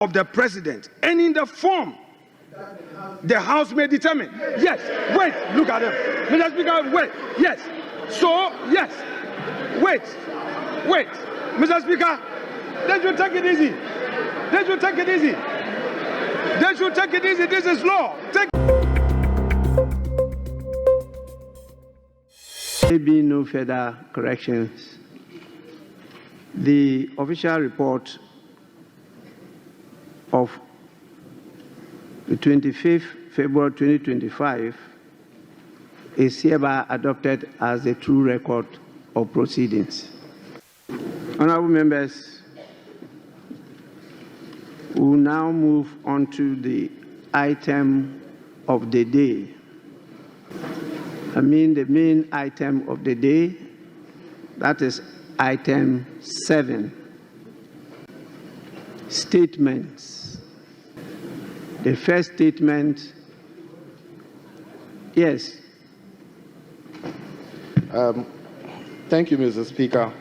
of the president and in the form the House may determine. Yes, wait, look at them. Mr. Speaker, wait, yes. So, yes, wait. Mr. Speaker, they should take it easy. They should take it easy. They should take it easy. This is law. There be no further corrections. The official report of the 25th February 2025 is hereby adopted as a true record of proceedings. Honorable members, we will now move on to the item of the day. The main item of the day, that is item 7, statements. The first statement, yes. Thank you, Mr. Speaker.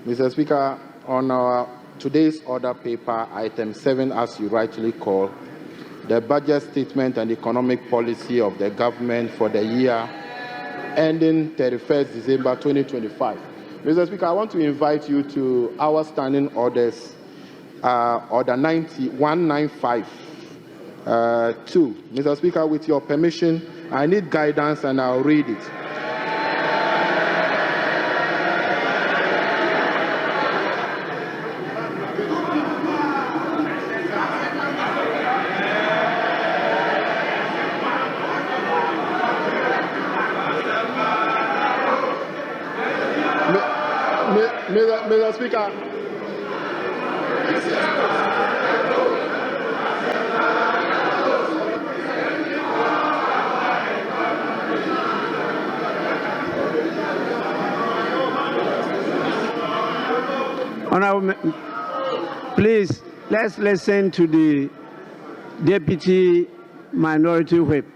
Mr. Speaker, on our today's order paper, item 7, as you rightly call, the budget statement and economic policy of the government for the year ending 31st December 2025. Mr. Speaker, I want to invite you to our standing orders, order 1952. Mr. Speaker, with your permission, I need guidance and I'll read it. Mr. Speaker. Honorable, please, let's listen to the Deputy Minority Whip.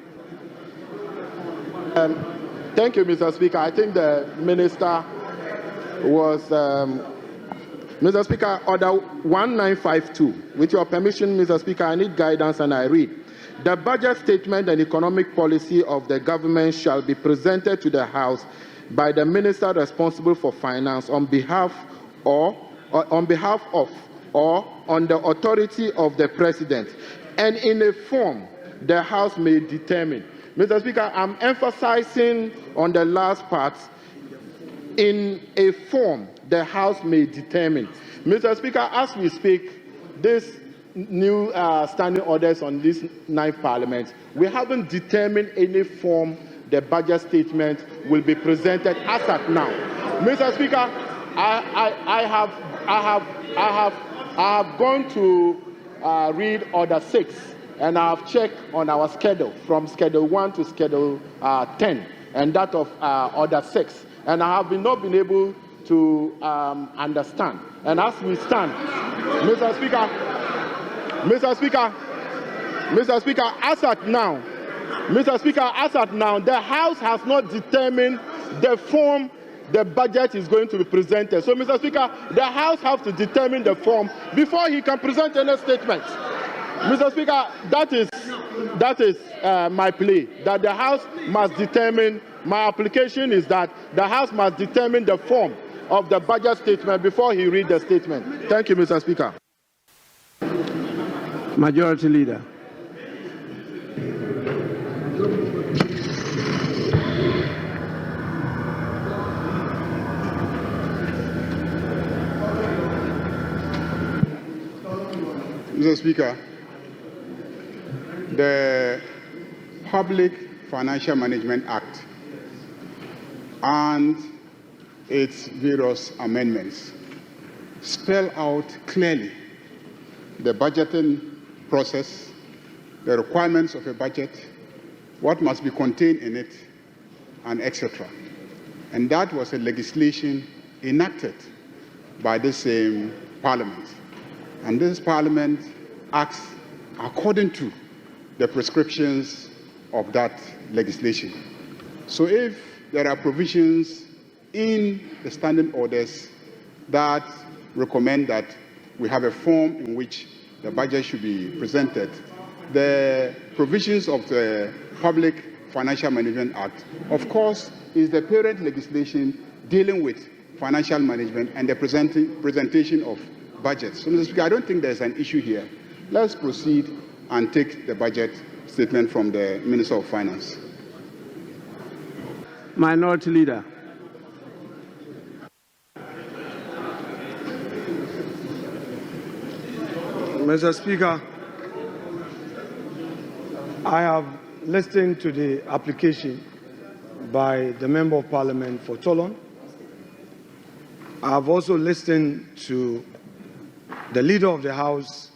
Thank you, Mr. Speaker. I think the Minister was, Mr. Speaker, order 1952. With your permission, Mr. Speaker, I need guidance and I read. The budget statement and economic policy of the government shall be presented to the House by the Minister responsible for finance on behalf of or on the authority of the President, and in a form the House may determine. Mr. Speaker, I'm emphasizing on the last part, in a form the House may determine. Mr. Speaker, as we speak, this new standing orders on this 9th Parliament, we haven't determined any form the budget statement will be presented as at now. Mr. Speaker, I have gone to read order 6, and I have checked on our schedule from schedule 1 to schedule 10, and that of order 6. And I have not been able to understand. And as we stand, Mr. Speaker, as at now, the House has not determined the form the budget is going to be presented. So, Mr. Speaker, the House has to determine the form before he can present any statement. Mr. Speaker, that is my plea, that the House must determine. My application is that the House must determine the form of the budget statement before he reads the statement. Thank you, Mr. Speaker. Majority Leader. Mr. Speaker, the Public Financial Management Act and its various amendments spell out clearly the budgeting process, the requirements of a budget, what must be contained in it, and etc. And that was a legislation enacted by the same Parliament. And this Parliament acts according to the prescriptions of that legislation. So if there are provisions in the standing orders that recommend that we have a form in which the budget should be presented, the provisions of the Public Financial Management Act, of course, is the parent legislation dealing with financial management and the presentation of budgets. So, Mr. Speaker, I don't think there's an issue here. Let's proceed and take the budget statement from the Minister of Finance. Minority Leader. Mr. Speaker, I have listened to the application by the Member of Parliament for Tolon. I have also listened to the Leader of the House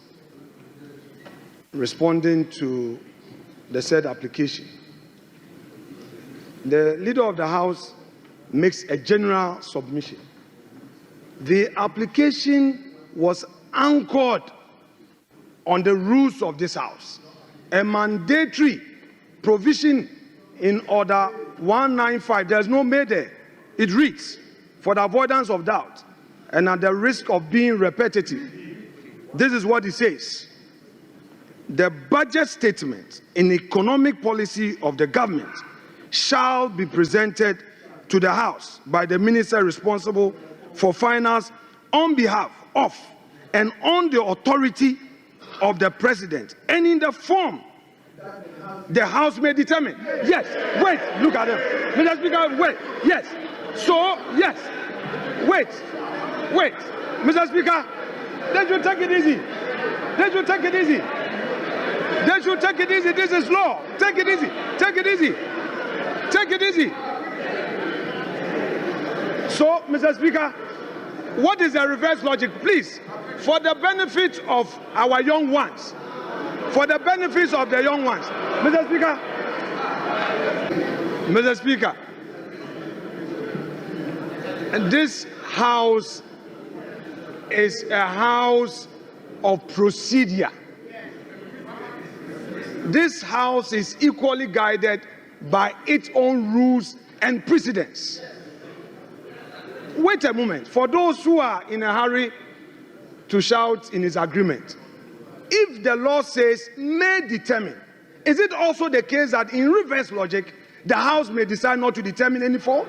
responding to the said application. The Leader of the House makes a general submission. The application was anchored on the rules of this House, a mandatory provision in Order 195. There's no may there. It reads, for the avoidance of doubt and at the risk of being repetitive, this is what it says. The budget statement in economic policy of the government shall be presented to the House by the Minister responsible for finance on behalf of and on the authority of the President, and in the form the House may determine. Yes, wait, look at them. Mr. Speaker, wait, yes. So, yes, wait. Mr. Speaker, they should take it easy. They should take it easy. They should take it easy. This is law. Take it easy. Take it easy. Take it easy. So, Mr. Speaker, what is the reverse logic? Please, for the benefit of our young ones, for the benefits of the young ones, Mr. Speaker, this House is a house of procedure. This House is equally guided by its own rules and precedents. Wait a moment. For those who are in a hurry to shout in his agreement, if the law says may determine, is it also the case that in reverse logic, the House may decide not to determine any form?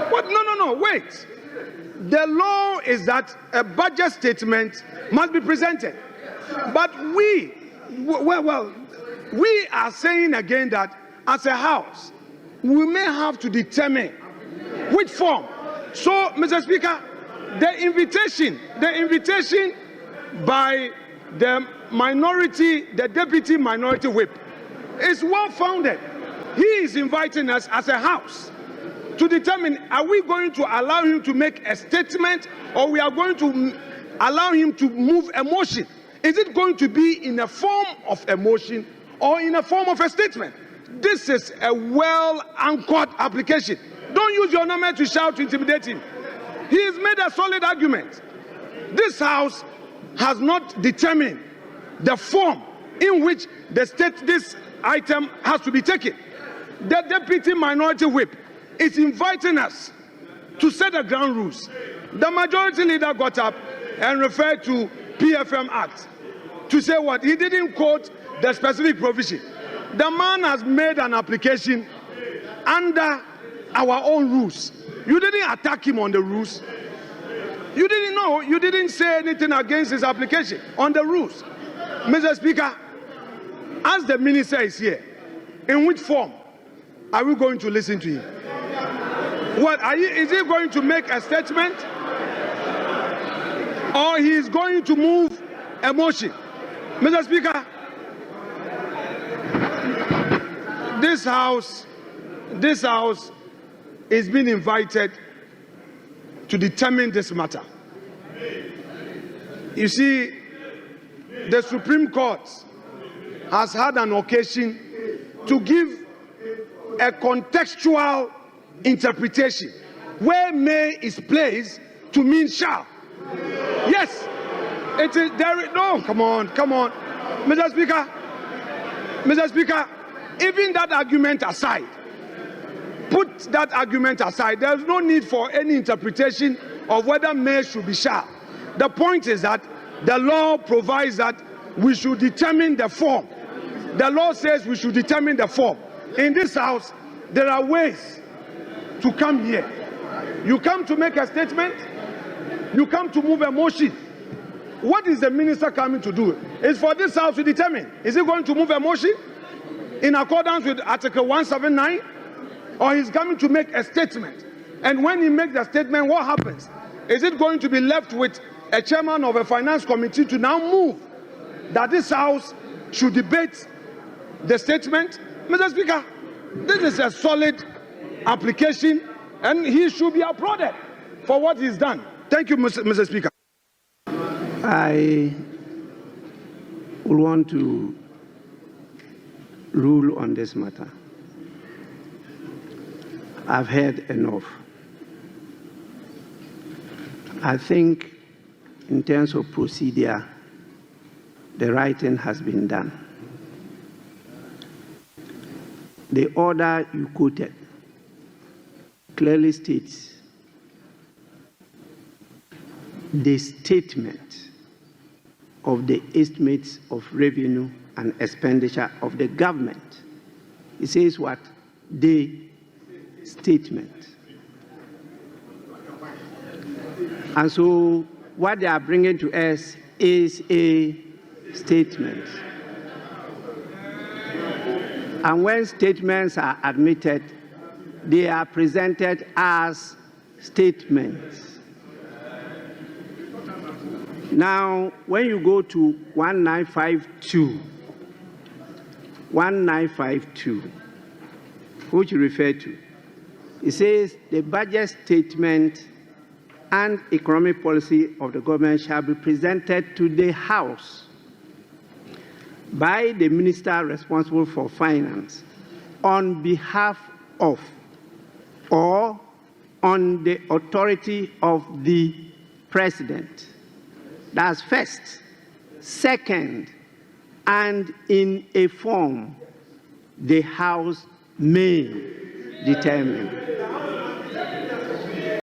What? No, wait. The law is that a budget statement must be presented. But we are saying again that as a House, we may have to determine which form. So, Mr. Speaker, the invitation by the minority, the deputy minority whip, is well founded. He is inviting us as a House to determine, are we going to allow him to make a statement, or we are going to allow him to move a motion? Is it going to be in a form of a motion or in a form of a statement? This is a well-anchored application. Don't use your number to shout to intimidate him. He has made a solid argument. This House has not determined the form in which this item has to be taken. The deputy minority whip is inviting us to set the ground rules. The majority leader got up and referred to PFM Act to say what? He didn't quote the specific provision. The man has made an application under our own rules. You didn't attack him on the rules. You didn't know. You didn't say anything against his application on the rules. Mr. Speaker, as the minister is here, in which form are we going to listen to him? Is he going to make a statement, or he is going to move a motion? Mr. Speaker, this House is being invited to determine this matter. You see, the Supreme Court has had an occasion to give a contextual interpretation where may is placed to mean shall. Yes, it is there. No, come on, Mr. Speaker, even that argument aside, put that argument aside. There's no need for any interpretation of whether may should be shall. The point is that The law provides that we should determine the form. The law says we should determine the form. In this house, there are ways to come here. You come to make a statement, you come to move a motion. What is the minister coming to do? It's for this house to determine. Is he going to move a motion in accordance with Article 179? Or he's coming to make a statement? And when he makes the statement, what happens? Is it going to be left with a chairman of a finance committee to now move that this house should debate the statement? Mr. Speaker, this is a solid application and he should be applauded for what he's done. Thank you, Mr. Speaker. I would want to rule on this matter. I've heard enough. I think in terms of procedure, the right thing has been done. The order you quoted clearly states the statement of the estimates of revenue and expenditure of the government. It says what? The statement. And so what they are bringing to us is a statement. And when statements are admitted, they are presented as statements. Now, when you go to 1952, which you refer to, it says the budget statement and economic policy of the government shall be presented to the House by the minister responsible for finance on behalf of or on the authority of the president. That's first. Second, and in a form the House may determine.